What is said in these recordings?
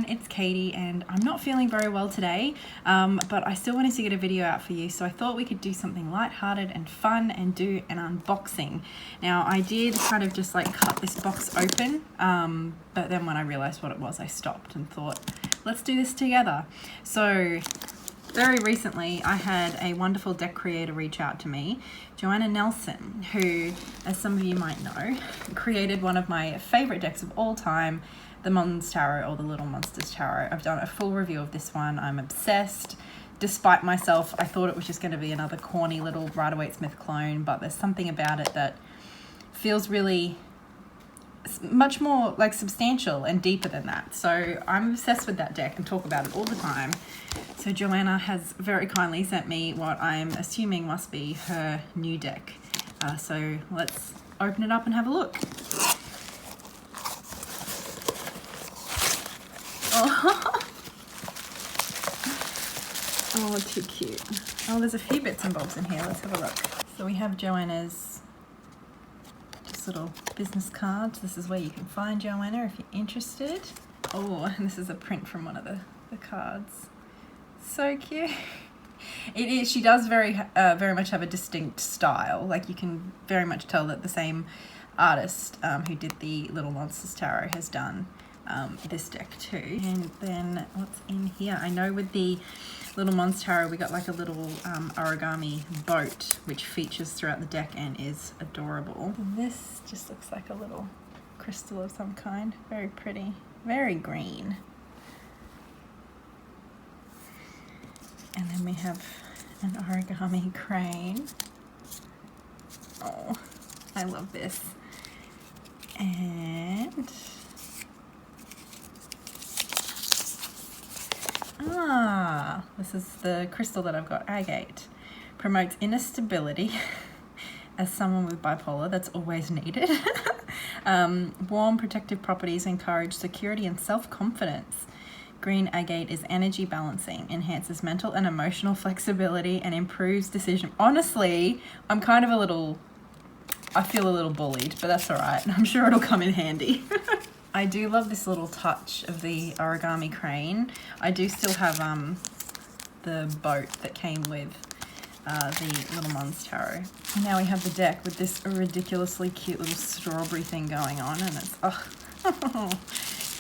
it's Katie and I'm not feeling very well today, but I still wanted to get a video out for you, so I thought we could do something lighthearted and fun and do an unboxing. Now I did kind of just like cut this box open, but then when I realized what it was, I stopped and thought, let's do this together. So very recently I had a wonderful deck creator reach out to me, Joanna Nelson, who, as some of you might know, created one of my favorite decks of all time, the Mons Tarot, or the Little Monsters Tarot. I've done a full review of this one. I'm obsessed. Despite myself, I thought it was just going to be another corny little Rider-Waite-Smith clone, but there's something about it that feels really much more like substantial and deeper than that. So I'm obsessed with that deck and talk about it all the time. So Joanna has very kindly sent me what I'm assuming must be her new deck. So let's open it up and have a look. Oh, too cute. Oh, there's a few bits and bobs in here. Let's have a look. So we have Joanna's just little business cards. This is where you can find Joanna if you're interested. Oh, and this is a print from one of the cards. So cute. It is. She does very much have a distinct style. Like, you can very much tell that the same artist who did the Little Monsters Tarot has done this deck too. And then what's in here? I know with the Little Monsters Tarot we got like a little origami boat which features throughout the deck and is adorable. This just looks like a little crystal of some kind. Very pretty, very green. And then we have an origami crane. Oh, I love this. And this is the crystal that I've got, agate. Promotes inner stability. As someone with bipolar, that's always needed. Warm protective properties encourage security and self-confidence. Green agate is energy balancing, enhances mental and emotional flexibility, and improves decision. Honestly, I'm kind of I feel a little bullied, but that's all right. I'm sure it'll come in handy. I do love this little touch of the origami crane. I do still have the boat that came with the Little Mons Tarot. And now we have the deck with this ridiculously cute little strawberry thing going on, and it's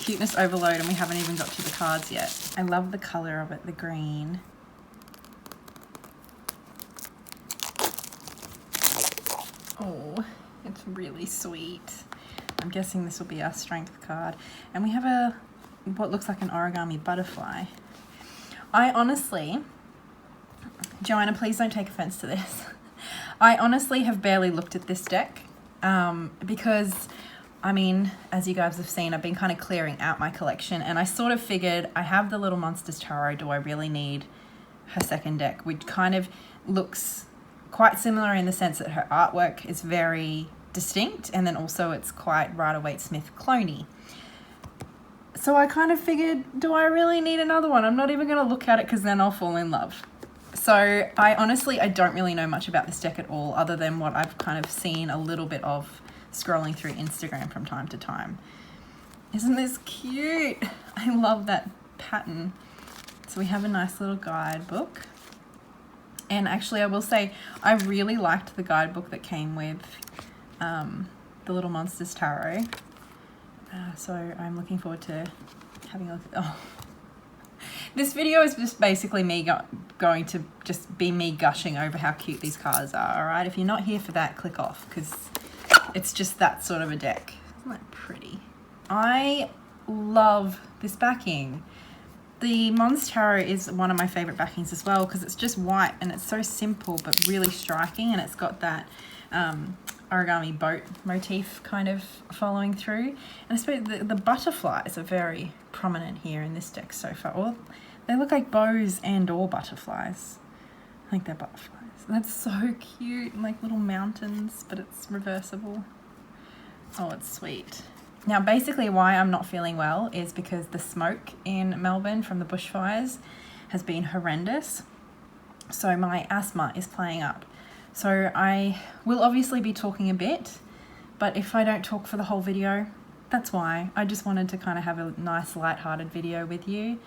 cuteness overload, and we haven't even got to the cards yet. I love the color of it, the green. Oh, it's really sweet. I'm guessing this will be our strength card. And we have what looks like an origami butterfly. I honestly, Joanna, please don't take offense to this. I honestly have barely looked at this deck because, I mean, as you guys have seen, I've been kind of clearing out my collection, and I sort of figured I have the Little Monsters Tarot. Do I really need her second deck? Which kind of looks quite similar in the sense that her artwork is very distinct, and then also it's quite Rider-Waite-Smith cloney. So I kind of figured, do I really need another one? I'm not even going to look at it because then I'll fall in love. So I don't really know much about this deck at all, other than what I've kind of seen a little bit of scrolling through Instagram from time to time. Isn't this cute? I love that pattern. So we have a nice little guidebook. And actually, I will say, I really liked the guidebook that came with the Little Monsters Tarot. So I'm looking forward to having a look at, this video is just basically me going to just be me gushing over how cute these cards are, alright? If you're not here for that, click off, because it's just that sort of a deck. Isn't that pretty? I love this backing. The Mons Tarot is one of my favorite backings as well, because it's just white and it's so simple but really striking, and it's got that origami boat motif kind of following through. And I suppose the butterflies are very prominent here in this deck so far. Well, they look like bows and or butterflies. I think they're butterflies. That's so cute, like little mountains, but it's reversible. Oh, it's sweet. Now, basically why I'm not feeling well is because the smoke in Melbourne from the bushfires has been horrendous. So my asthma is playing up. So I will obviously be talking a bit, but if I don't talk for the whole video, That's why I just wanted to kind of have a nice light-hearted video with you,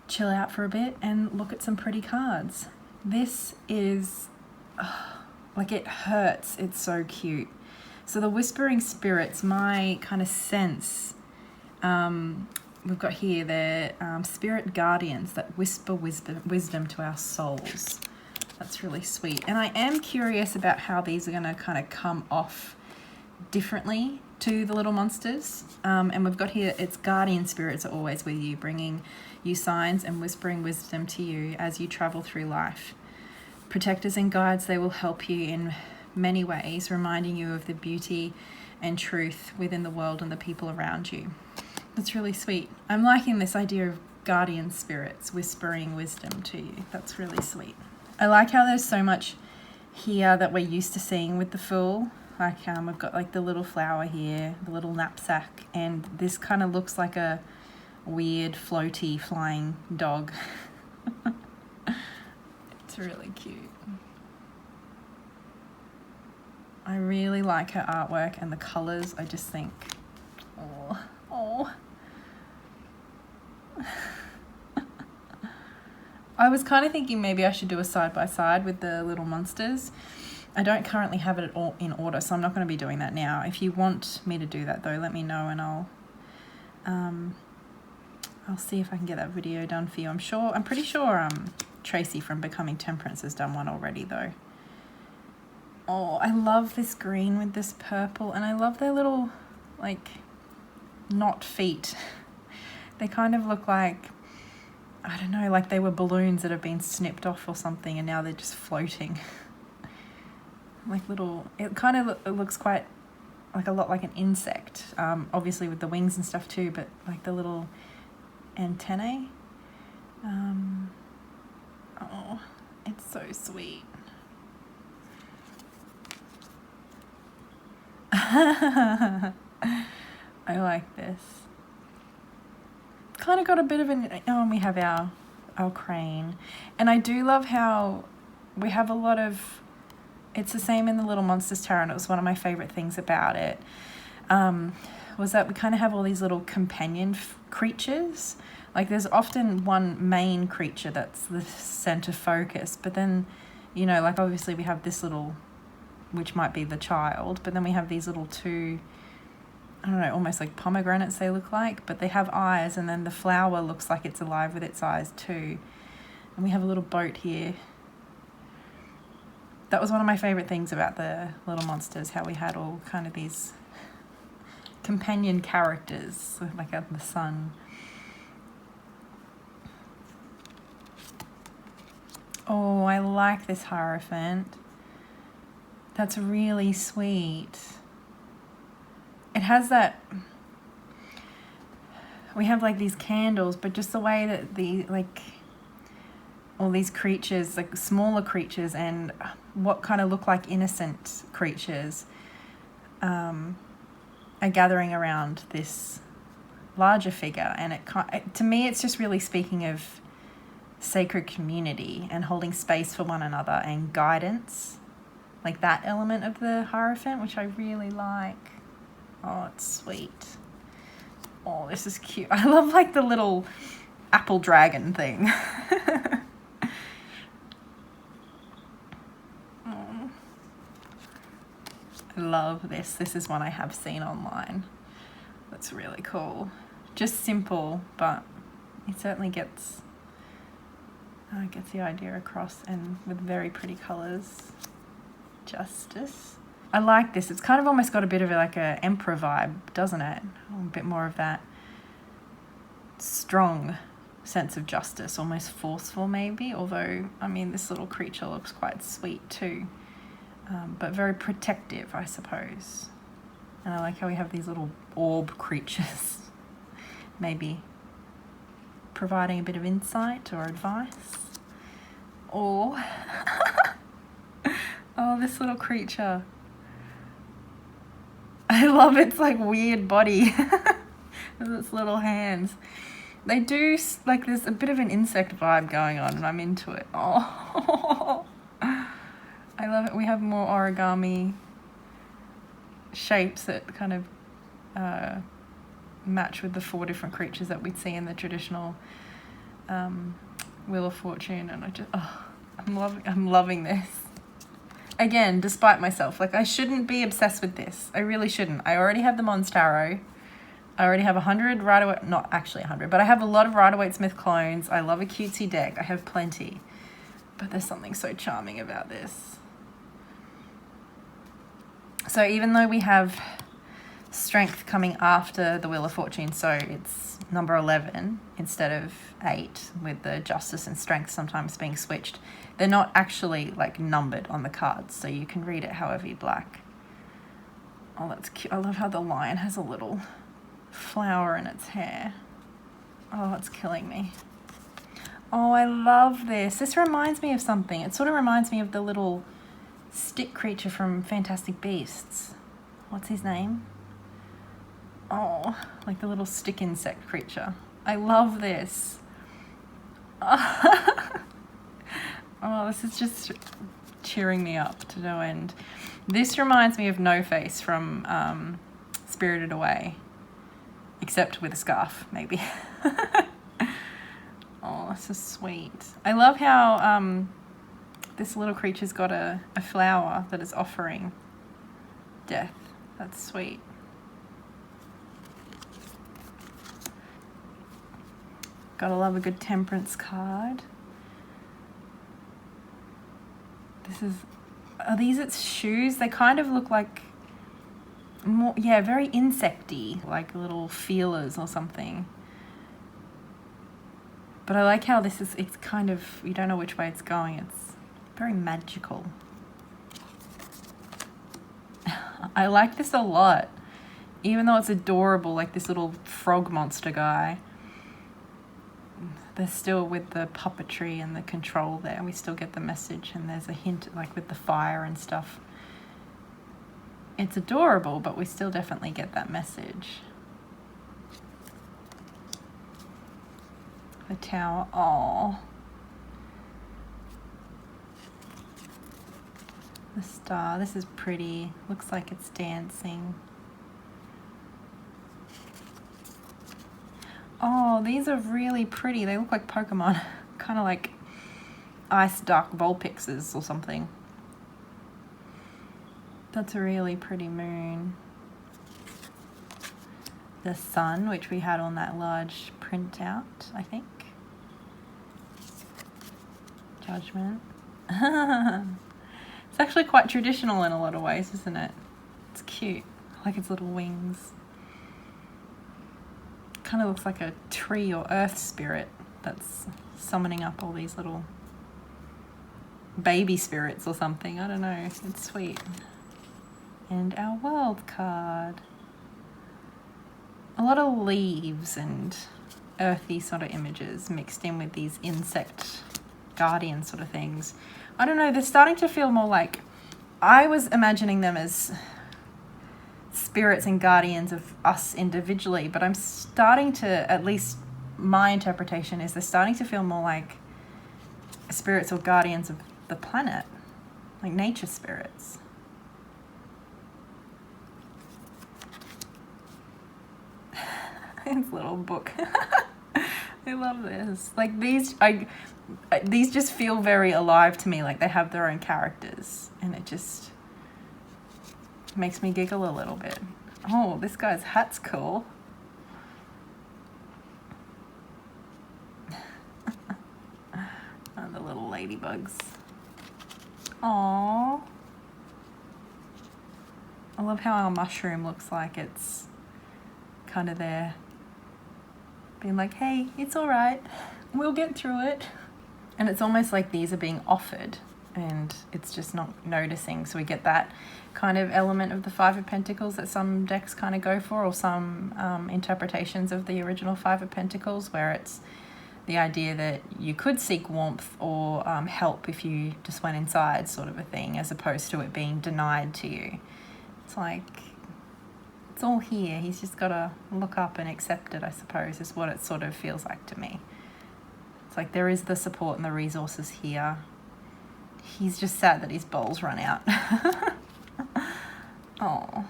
chill out for a bit and look at some pretty cards. This is, like, it hurts. It's so cute. So the Whispering Spirits, my kind of sense, we've got here, they're spirit guardians that whisper wisdom to our souls. That's really sweet. And I am curious about how these are going to kind of come off differently to the little monsters. And we've got here, it's guardian spirits are always with you, bringing you signs and whispering wisdom to you as you travel through life. Protectors and guides, they will help you in many ways, reminding you of the beauty and truth within the world and the people around you. That's really sweet. I'm liking this idea of guardian spirits whispering wisdom to you. That's really sweet. I like how there's so much here that we're used to seeing with the Fool. Like we've got like the little flower here, the little knapsack, and this kind of looks like a weird floaty flying dog. It's really cute. I really like her artwork and the colors. I just think, oh. I was kind of thinking maybe I should do a side-by-side with the little monsters. I don't currently have it all in order, so I'm not going to be doing that now. If you want me to do that though, let me know and I'll see if I can get that video done for you. I'm pretty sure Tracy from Becoming Temperance has done one already though. Oh, I love this green with this purple, and I love their little, like, not feet. They kind of look like, I don't know, like they were balloons that have been snipped off or something and now they're just floating. Like little, it kind of it looks quite like a lot like an insect, obviously with the wings and stuff too, but like the little antennae. Oh, it's so sweet. I like this. Kind of got a bit of an, and we have our crane, and I do love how we have a lot of, it's the same in the Little Monsters Tarot, and it was one of my favorite things about it, was that we kind of have all these little companion creatures. Like there's often one main creature that's the center focus, but then, you know, like obviously we have this little, which might be the child, but then we have these little two, I don't know, almost like pomegranates they look like, but they have eyes, and then the flower looks like it's alive with its eyes too. And we have a little boat here. That was one of my favorite things about the Little Monsters, how we had all kind of these companion characters, like the sun. Oh, I like this Hierophant. That's really sweet. It has that, we have like these candles, but just the way that the, like, all these creatures, like smaller creatures and what kind of look like innocent creatures, are gathering around this larger figure. And to me, it's just really speaking of sacred community and holding space for one another and guidance. Like that element of the Hierophant, which I really like. Oh, it's sweet. Oh, this is cute. I love like the little apple dragon thing. Oh. I love this. This is one I have seen online. That's really cool. Just simple, but it certainly gets the idea across, and with very pretty colors. Justice. I like this. It's kind of almost got a bit of like a emperor vibe, doesn't it? A bit more of that strong sense of justice, almost forceful maybe, although, I mean, this little creature looks quite sweet too, but very protective, I suppose. And I like how we have these little orb creatures, maybe providing a bit of insight or advice. Or oh, this little creature. I love its like weird body with its little hands. They do, like, there's a bit of an insect vibe going on, and I'm into it. Oh, I love it. We have more origami shapes that kind of match with the 4 different creatures that we'd see in the traditional Wheel of Fortune, and I just, oh, I'm loving this. Again, despite myself, like I shouldn't be obsessed with this. I really shouldn't. I already have the Mons Tarot. I already have 100 Rider-Waite, not actually 100, but I have a lot of Rider-Waite-Smith clones. I love a cutesy deck. I have plenty. But there's something so charming about this. So even though we have strength coming after the Wheel of Fortune, so it's number 11 instead of 8, with the justice and strength sometimes being switched, they're not actually like numbered on the cards, so you can read it however you'd like. Oh, that's cute. I love how the lion has a little flower in its hair. Oh, it's killing me. Oh, I love this. This reminds me of something. It sort of reminds me of the little stick creature from Fantastic Beasts. What's his name? Oh, like the little stick insect creature. I love this. Oh, this is just cheering me up to no end. This reminds me of No Face from Spirited Away, except with a scarf, maybe. Oh, this is sweet. I love how this little creature's got a flower that is offering death. That's sweet. Gotta love a good temperance card. Are these its shoes? They kind of look like more, yeah, very insecty, like little feelers or something. But I like how this is, it's kind of, you don't know which way it's going. It's very magical. I like this a lot. Even though it's adorable, like this little frog monster guy. They're still with the puppetry and the control there. We still get the message, and there's a hint like with the fire and stuff. It's adorable, but we still definitely get that message. The tower, oh. The star, this is pretty. Looks like it's dancing. Oh, these are really pretty. They look like Pokemon. Kind of like Ice Dark Vulpixes or something. That's a really pretty moon. The sun, which we had on that large printout, I think. Judgment. It's actually quite traditional in a lot of ways, isn't it? It's cute. I like its little wings. Kind of looks like a tree or earth spirit that's summoning up all these little baby spirits or something. I don't know. It's sweet. And our world card. A lot of leaves and earthy sort of images mixed in with these insect guardian sort of things. I don't know. They're starting to feel more like, I was imagining them as spirits and guardians of us individually, but I'm starting to, at least my interpretation is, they're starting to feel more like spirits or guardians of the planet, like nature spirits. This little book. I love this. Like these just feel very alive to me, like they have their own characters, and it just makes me giggle a little bit. Oh, this guy's hat's cool. And the little ladybugs. Aww. I love how our mushroom looks like it's kind of there, being like, hey, it's all right. We'll get through it. And it's almost like these are being offered and it's just not noticing. So we get that kind of element of the Five of Pentacles that some decks kind of go for, or some interpretations of the original Five of Pentacles, where it's the idea that you could seek warmth or help if you just went inside, sort of a thing, as opposed to it being denied to you. It's like, it's all here. He's just got to look up and accept it, I suppose, is what it sort of feels like to me. It's like there is the support and the resources here. He's just sad that his bowls run out. Oh.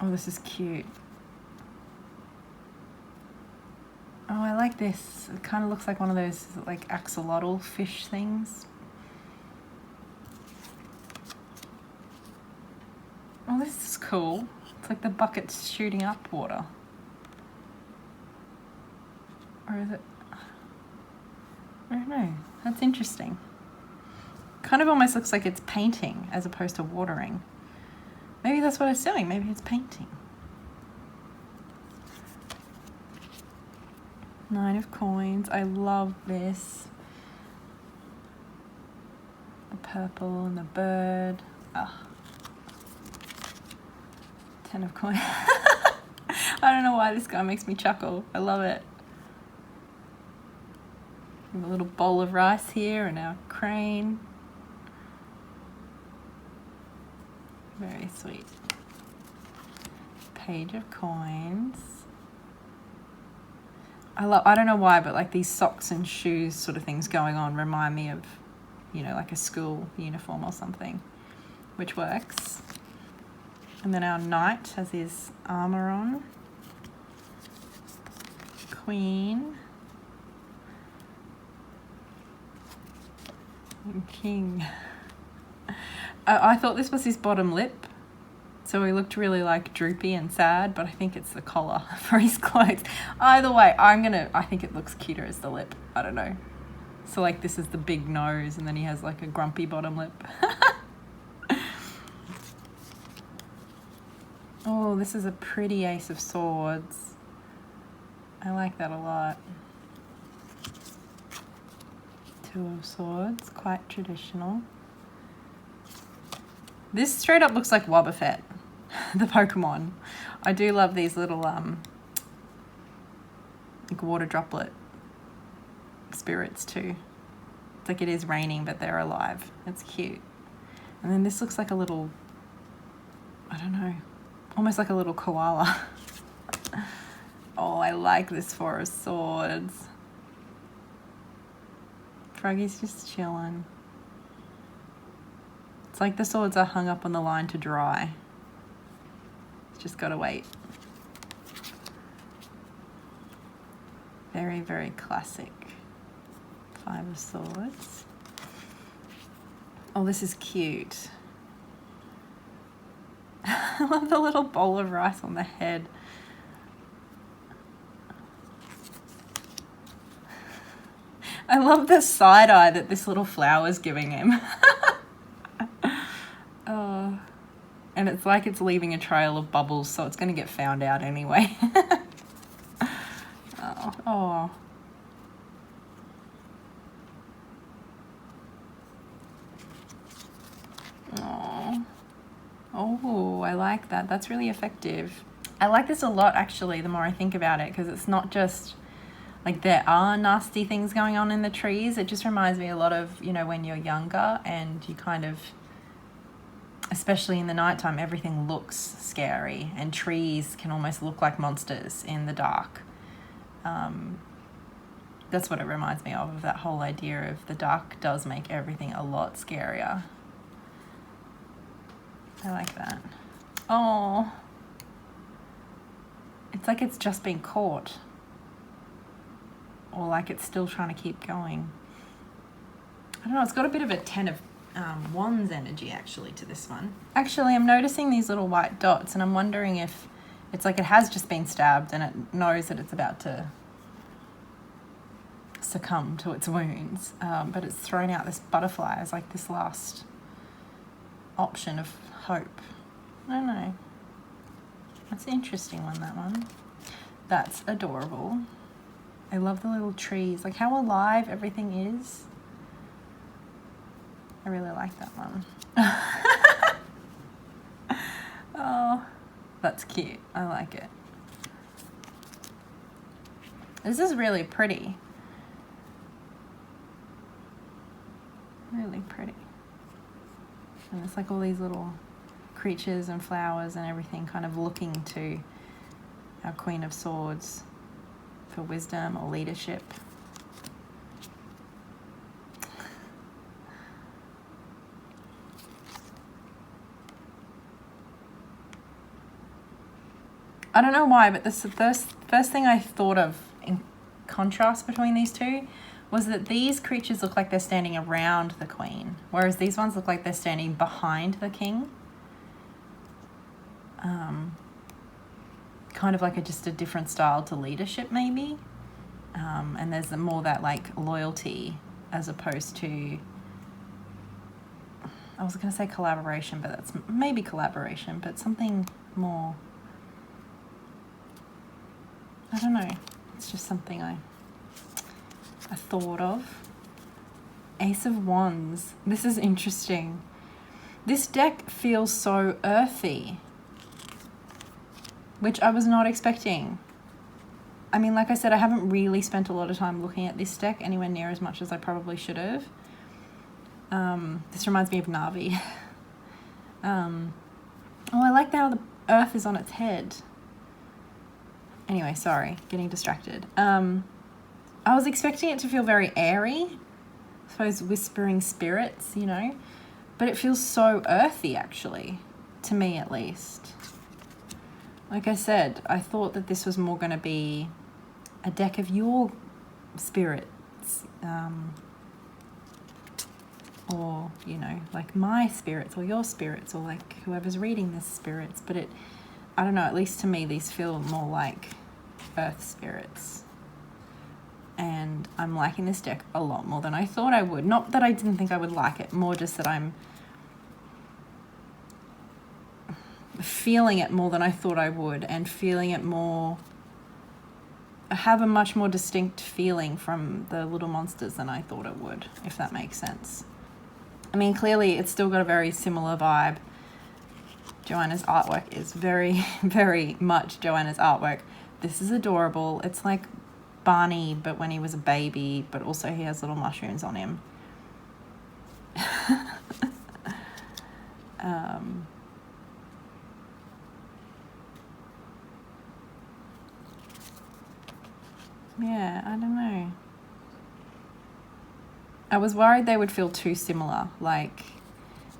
Oh, this is cute. Oh, I like this. It kind of looks like one of those like axolotl fish things. Oh, this is cool. It's like the bucket's shooting up water. Or is it? I don't know. That's interesting. Kind of almost looks like it's painting as opposed to watering. Maybe that's what it's doing. Maybe it's painting. 9 of coins. I love this. The purple and the bird. Oh. 10 of coins. I don't know why this guy makes me chuckle. I love it. We have a little bowl of rice here and our crane. Very sweet. Page of coins. I don't know why, but like these socks and shoes sort of things going on remind me of, you know, like a school uniform or something, which works. And then our knight has his armor on. Queen. And king. I thought this was his bottom lip, so he looked really like droopy and sad, but I think it's the collar for his clothes. Either way, I think it looks cuter as the lip. I don't know. So like this is the big nose and then he has like a grumpy bottom lip. Oh, this is a pretty Ace of Swords. I like that a lot. 2 of Swords, quite traditional. This straight up looks like Wobbuffet, the Pokemon. I do love these little like water droplet spirits too. It's like it is raining, but they're alive. It's cute. And then this looks like a little, I don't know, almost like a little koala. Oh, I like this 4 of Swords. Froggy's just chilling. It's like the swords are hung up on the line to dry. It's just gotta wait. Very, very classic. 5 of Swords. Oh, this is cute. I love the little bowl of rice on the head. I love the side eye that this little flower's giving him. Oh, and it's like it's leaving a trail of bubbles, so it's going to get found out anyway. Oh, oh. Oh. Oh, I like that. That's really effective. I like this a lot, actually, the more I think about it, because it's not just like there are nasty things going on in the trees. It just reminds me a lot of, you know, when you're younger and you kind of, especially in the nighttime, everything looks scary and trees can almost look like monsters in the dark. That's what it reminds me of that whole idea of the dark does make everything a lot scarier. I like that. Oh, it's like it's just been caught, or like it's still trying to keep going. I don't know, it's got a bit of a 10 of Wands energy actually to this one. Actually, I'm noticing these little white dots and I'm wondering if it's like it has just been stabbed and it knows that it's about to succumb to its wounds, but it's thrown out this butterfly as like this last option of hope. I don't know. That's an interesting one, that one. That's adorable. I love the little trees, like how alive everything is. I really like that one. Oh, that's cute. I like it. This is really pretty. Really pretty. And it's like all these little creatures and flowers and everything kind of looking to our Queen of Swords for wisdom or leadership. I don't know why, but this the first thing I thought of in contrast between these two was that these creatures look like they're standing around the queen, whereas these ones look like they're standing behind the king. Kind of like just a different style to leadership, maybe. And there's more that like loyalty as opposed to, I was going to say collaboration, but that's maybe collaboration, but something more, I don't know. It's just something I thought of. Ace of Wands. This is interesting. This deck feels so earthy, which I was not expecting. I mean, like I said, I haven't really spent a lot of time looking at this deck, anywhere near as much as I probably should have. This reminds me of Navi. Oh, I like how the earth is on its head. Anyway, sorry, getting distracted. I was expecting it to feel very airy. I suppose whispering spirits, you know. But it feels so earthy, actually. To me, at least. Like I said, I thought that this was more going to be a deck of your spirits. Or, you know, like my spirits or your spirits or like whoever's reading this spirits. But it, I don't know, at least to me, these feel more like earth spirits. And I'm liking this deck a lot more than I thought I would. Not that I didn't think I would like it, more just that I'm feeling it more than I thought I would, and feeling it more, I have a much more distinct feeling from the little monsters than I thought it would, if that makes sense. I mean, clearly it's still got a very similar vibe. Joanna's artwork is very, very much Joanna's artwork. This is adorable. It's like Barney, but when he was a baby, but also he has little mushrooms on him. Yeah, I don't know. I was worried they would feel too similar. Like,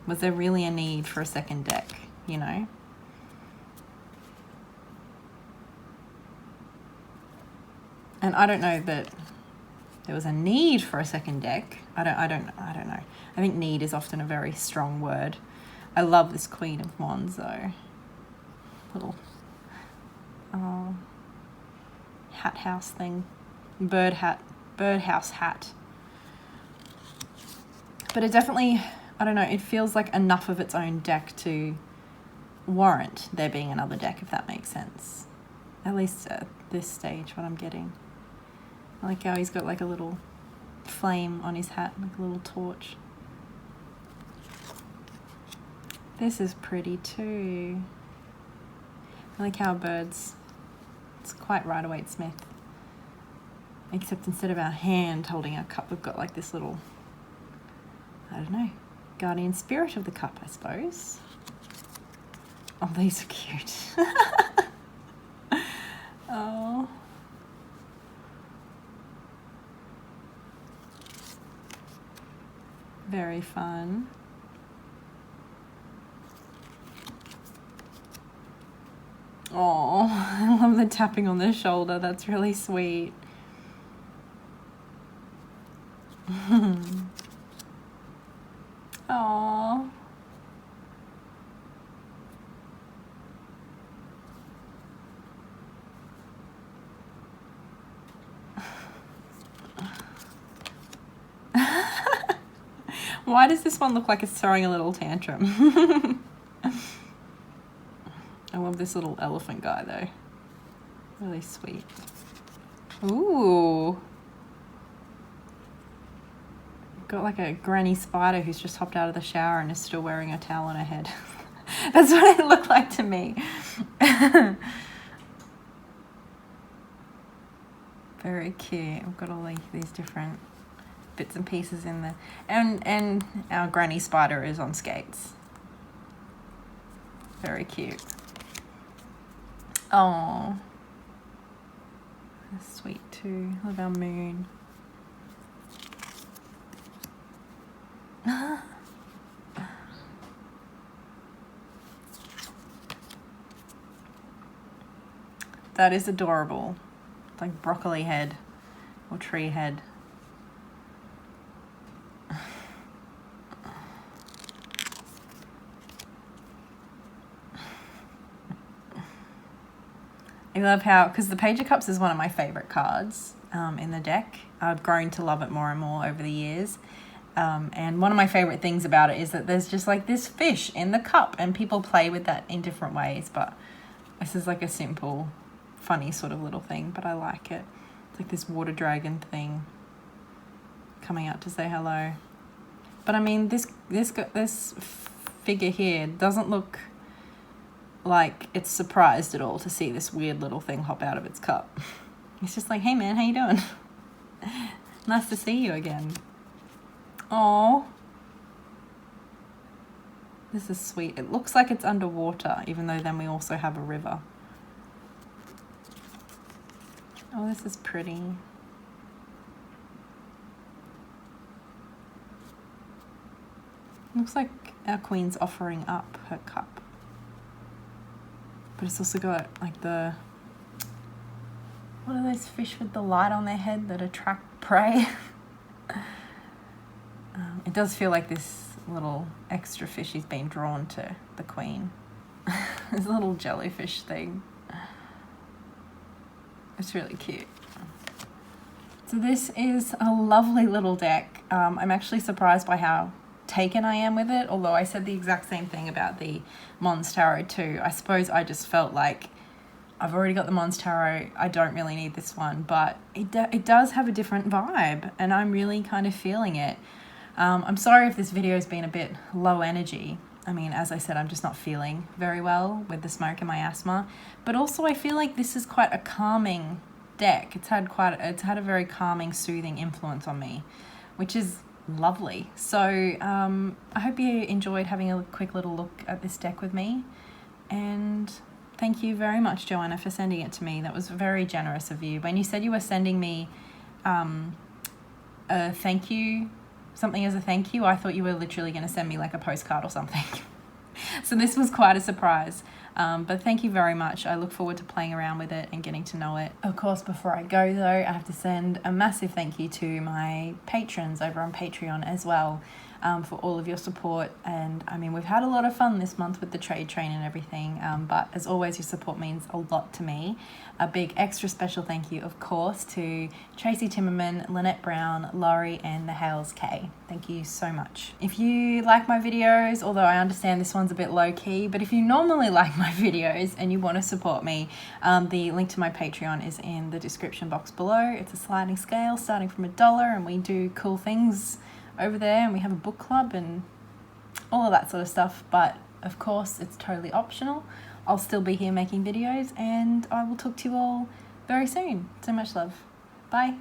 was there really a need for a second deck, you know? And I don't know that there was a need for a second deck. I don't know. I think need is often a very strong word. I love this Queen of Wands though. Little hat house thing. Birdhouse hat. But it definitely, I don't know, it feels like enough of its own deck to warrant there being another deck, if that makes sense. At least at this stage, what I'm getting. I like how he's got like a little flame on his hat, like a little torch. This is pretty too. I like how birds, it's quite Rider-Waite-Smith. Except instead of our hand holding our cup, we've got like this little, I don't know, guardian spirit of the cup, I suppose. Oh, these are cute. Oh. Very fun. Oh, I love the tapping on the shoulder. That's really sweet. Oh. Why does this one look like it's throwing a little tantrum? I love this little elephant guy though. Really sweet. Ooh. Got like a granny spider who's just hopped out of the shower and is still wearing a towel on her head. That's what it looked like to me. Very cute. I've got all these different bits and pieces in there. And our granny spider is on skates. Very cute. Oh. That's sweet too. Love our moon. That is adorable. It's like broccoli head or tree head. I love how, because the Page of Cups is one of my favorite cards in the deck. I've grown to love it more and more over the years. And one of my favorite things about it is that there's just like this fish in the cup, and people play with that in different ways. But this is like a simple, funny sort of little thing, but I like it. It's like this water dragon thing coming out to say hello. But I mean, this figure here doesn't look like it's surprised at all to see this weird little thing hop out of its cup. It's just like, hey man, how you doing? Nice to see you again. Oh, this is sweet. It looks like it's underwater, even though then we also have a river. Oh, this is pretty. Looks like our queen's offering up her cup. But it's also got like the, what are those fish with the light on their head that attract prey? It does feel like this little extra fishy's been drawn to the queen. This little jellyfish thing. It's really cute. So this is a lovely little deck. I'm actually surprised by how taken I am with it, although I said the exact same thing about the Mons Tarot too. I suppose I just felt like I've already got the Mons Tarot, I don't really need this one, but it does have a different vibe, and I'm really kind of feeling it. I'm sorry if this video has been a bit low energy. I mean, as I said, I'm just not feeling very well with the smoke and my asthma, but also I feel like this is quite a calming deck. It's had a very calming, soothing influence on me, which is lovely. So I hope you enjoyed having a quick little look at this deck with me, and thank you very much, Joanna, for sending it to me. That was very generous of you. When you said you were sending me a thank you, something as a thank you, I thought you were literally going to send me like a postcard or something. So this was quite a surprise. But thank you very much. I look forward to playing around with it and getting to know it. Of course, before I go though, I have to send a massive thank you to my patrons over on Patreon as well, for all of your support. And I mean, we've had a lot of fun this month with the trade train and everything, but as always, your support means a lot to me. A big extra special thank you, of course, to Tracy Timmerman, Lynette Brown, Laurie, and the Hales K. Thank you so much. If you like my videos, although I understand this one's a bit low key, but if you normally like my videos and you want to support me, the link to my Patreon is in the description box below. It's a sliding scale starting from $1, and we do cool things over there, and we have a book club and all of that sort of stuff. But of course, it's totally optional. I'll still be here making videos, and I will talk to you all very soon. So much love. Bye.